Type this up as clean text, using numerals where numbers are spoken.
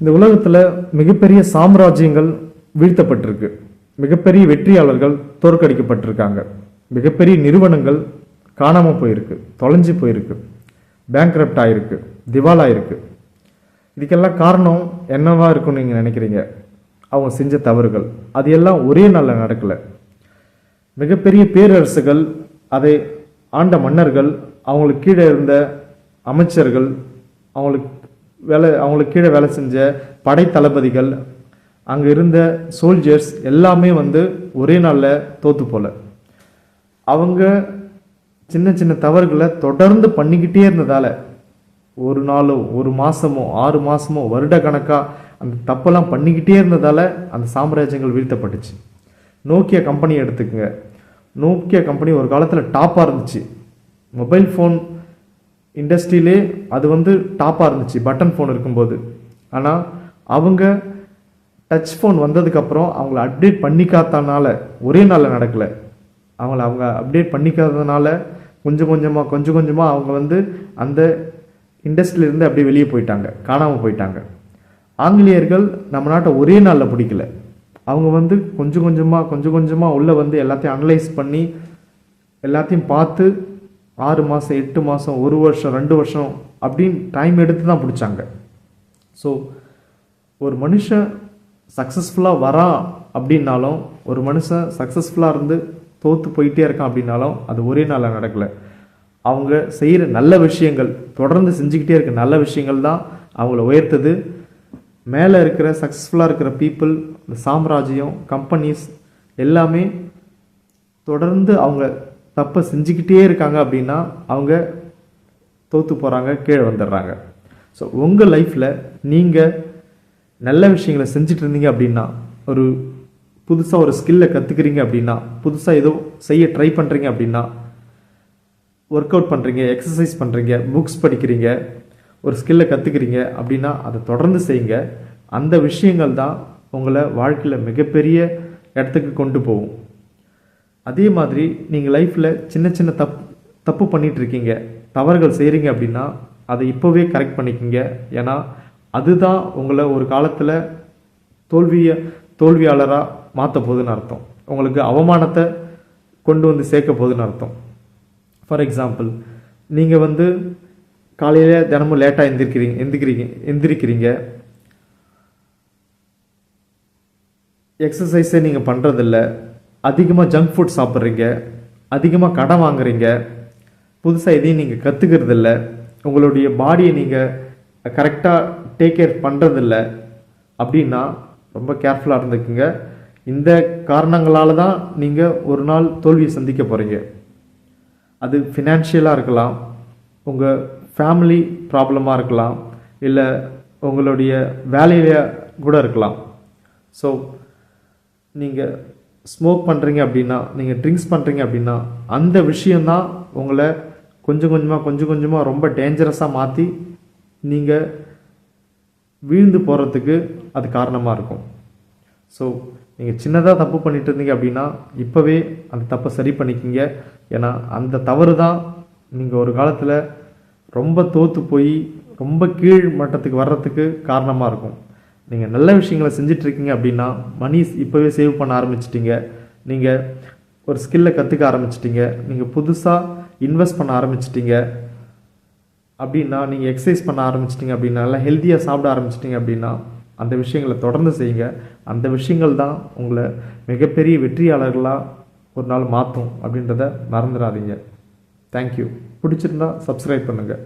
இந்த உலகத்தில் மிகப்பெரிய சாம்ராஜ்யங்கள் வீழ்த்தப்பட்டிருக்கு. மிகப்பெரிய வெற்றியாளர்கள் தோற்கடிக்கப்பட்டிருக்காங்க. மிகப்பெரிய நிறுவனங்கள் காணாமல் போயிருக்கு, தொலைஞ்சு போயிருக்கு, பேங்க்ரப்ட் ஆகிருக்கு, திவாலாயிருக்கு. இதுக்கெல்லாம் காரணம் என்னவா இருக்குன்னு நீங்கள் நினைக்கிறீங்க? அவங்க செஞ்ச தவறுகள். அது எல்லாம் ஒரே நாளில் நடக்கலை. மிகப்பெரிய பேரரசுகள், அதை ஆண்ட மன்னர்கள், அவங்களுக்கு கீழே இருந்த அமைச்சர்கள், அவங்களுக்கு கீழே வேலை செஞ்ச படை தளபதிகள், அங்கே இருந்த சோல்ஜர்ஸ் எல்லாமே ஒரே நாளில் தோற்று போல. அவங்க சின்ன சின்ன தவறுகளை தொடர்ந்து பண்ணிக்கிட்டே இருந்ததால் ஒரு நாளோ ஒரு மாதமோ 6 மாதமோ வருட கணக்காக அந்த தப்பெல்லாம் பண்ணிக்கிட்டே இருந்ததால் அந்த சாம்ராஜ்யங்கள் வீழ்த்தப்பட்டுச்சு. நோக்கியா கம்பெனி எடுத்துக்கங்க. நோக்கியா கம்பெனி ஒரு காலத்தில் டாப்பாக இருந்துச்சு. மொபைல் ஃபோன் இண்டஸ்ட்ரியிலே அது டாப்பாக இருந்துச்சு பட்டன் ஃபோன் இருக்கும்போது. ஆனால் அவங்க டச் ஃபோன் வந்ததுக்கப்புறம் அவங்கள அப்டேட் பண்ணிக்காதனால ஒரே நாளில் நடக்கலை. அவங்க அப்டேட் பண்ணிக்காததுனால கொஞ்சம் கொஞ்சமாக அவங்க அந்த இண்டஸ்ட்ரியிலேருந்து அப்படியே வெளியே போயிட்டாங்க, காணாமல் போயிட்டாங்க. ஆங்கிலேயர்கள் நம்ம நாட்டை ஒரே நாளில் பிடிக்கல. அவங்க கொஞ்சம் கொஞ்சமாக உள்ளே எல்லாத்தையும் அனலைஸ் பண்ணி எல்லாத்தையும் பார்த்து 6 மாதம் 8 மாதம் 1 வருஷம் 2 வருஷம் அப்படின்னு டைம் எடுத்து தான் பிடிச்சாங்க. ஸோ ஒரு மனுஷன் சக்ஸஸ்ஃபுல்லாக வரான் அப்படின்னாலும், ஒரு மனுஷன் சக்ஸஸ்ஃபுல்லாக இருந்து தோற்று போயிட்டே இருக்கான் அப்படின்னாலும் அது ஒரே நாளில் நடக்கலை. அவங்க செய்கிற நல்ல விஷயங்கள், தொடர்ந்து செஞ்சுக்கிட்டே இருக்க நல்ல விஷயங்கள் தான் அவங்கள உயர்த்துது. மேலே இருக்கிற சக்ஸஸ்ஃபுல்லாக இருக்கிற பீப்புள், இந்த சாம்ராஜ்யம், கம்பெனிஸ் எல்லாமே தொடர்ந்து அவங்க தப்பை செஞ்சுக்கிட்டே இருக்காங்க அப்படின்னா அவங்க தோற்று போகிறாங்க, கீழே வந்துடுறாங்க. ஸோ உங்கள் லைஃப்பில் நீங்கள் நல்ல விஷயங்களை செஞ்சுட்டு இருந்தீங்க அப்படின்னா, ஒரு புதுசாக ஒரு ஸ்கில்லை கற்றுக்குறீங்க அப்படின்னா, புதுசாக ஏதோ செய்ய ட்ரை பண்ணுறீங்க அப்படின்னா, ஒர்க் அவுட் பண்ணுறீங்க, எக்ஸசைஸ் பண்ணுறீங்க, புக்ஸ் படிக்கிறீங்க, ஒரு ஸ்கில்லை கற்றுக்குறீங்க அப்படின்னா அதை தொடர்ந்து செய்யுங்க. அந்த விஷயங்கள் தான் உங்களை வாழ்க்கையில் மிகப்பெரிய இடத்துக்கு கொண்டு போகும். அதே மாதிரி நீங்கள் லைஃப்பில் சின்ன சின்ன தப்பு பண்ணிகிட்டு இருக்கீங்க, தவறுகள் செய்கிறீங்க அப்படின்னா அதை இப்போவே கரெக்ட் பண்ணிக்கோங்க. ஏன்னா அதுதான் உங்களை ஒரு காலத்தில் தோல்வியாளராக மாற்ற போகுதுன்னு அர்த்தம். உங்களுக்கு அவமானத்தை கொண்டு சேர்க்க போகுதுன்னு அர்த்தம். ஃபார் எக்ஸாம்பிள், நீங்கள் காலையில் தினமும் லேட்டாக எந்திரிக்கிறீங்க, எக்ஸசைஸே நீங்கள் பண்ணுறதில்ல, அதிகமாக ஜங்க் ஃபுட் சாப்பிட்றீங்க, அதிகமாக கடன் வாங்குறீங்க, புதுசாக எதையும் நீங்கள் கற்றுக்கிறதில்ல, உங்களுடைய பாடியை நீங்கள் கரெக்டாக டேக் கேர் பண்ணுறதில்ல அப்படின்னா ரொம்ப கேர்ஃபுல்லாக இருந்துக்குங்க. இந்த காரணங்களால் தான் நீங்கள் ஒரு நாள் தோல்வியை சந்திக்க போகிறீங்க. அது ஃபினான்ஷியலாக இருக்கலாம், உங்கள் ஃபேமிலி ப்ராப்ளமாக இருக்கலாம், இல்லை உங்களுடைய வேலையில கூட இருக்கலாம். ஸோ நீங்கள் ஸ்மோக் பண்ணுறீங்க அப்படின்னா, நீங்கள் ட்ரிங்க்ஸ் பண்ணுறீங்க அப்படின்னா அந்த விஷயந்தான் உங்களை கொஞ்சம் கொஞ்சமாக ரொம்ப டேஞ்சரஸாக மாற்றி நீங்கள் வீழ்ந்து போகிறதுக்கு அது காரணமாக இருக்கும். ஸோ நீங்கள் சின்னதாக தப்பு பண்ணிட்டு இருந்தீங்க அப்படின்னா இப்போவே அந்த தப்பை சரி பண்ணிக்கிங்க. ஏன்னா அந்த தவறு தான் நீங்கள் ஒரு காலத்தில் ரொம்ப தோற்று போய் ரொம்ப கீழ் மட்டத்துக்கு வர்றதுக்கு காரணமாக இருக்கும். நீங்கள் நல்ல விஷயங்களை செஞ்சிட்ருக்கீங்க அப்படின்னா மணி இப்போவே சேவ் பண்ண ஆரம்பிச்சிட்டிங்க, நீங்கள் ஒரு ஸ்கில்லை கற்றுக்க ஆரம்பிச்சிட்டிங்க, நீங்கள் புதுசாக இன்வெஸ்ட் பண்ண ஆரம்பிச்சிட்டிங்க அப்படின்னா, நீங்கள் எக்ஸசைஸ் பண்ண ஆரம்பிச்சிட்டிங்க அப்படின்னா, நல்லா ஹெல்த்தியாக சாப்பிட ஆரம்பிச்சிட்டிங்க அப்படின்னா அந்த விஷயங்களை தொடர்ந்து செய்யுங்க. அந்த விஷயங்கள் தான் உங்களை மிகப்பெரிய வெற்றியாளர்களாக ஒரு நாள் மாற்றும் அப்படின்றத மறந்துடாதீங்க. தேங்க்யூ. பிடிச்சிருந்தா சப்ஸ்கிரைப் பண்ணுங்கள்.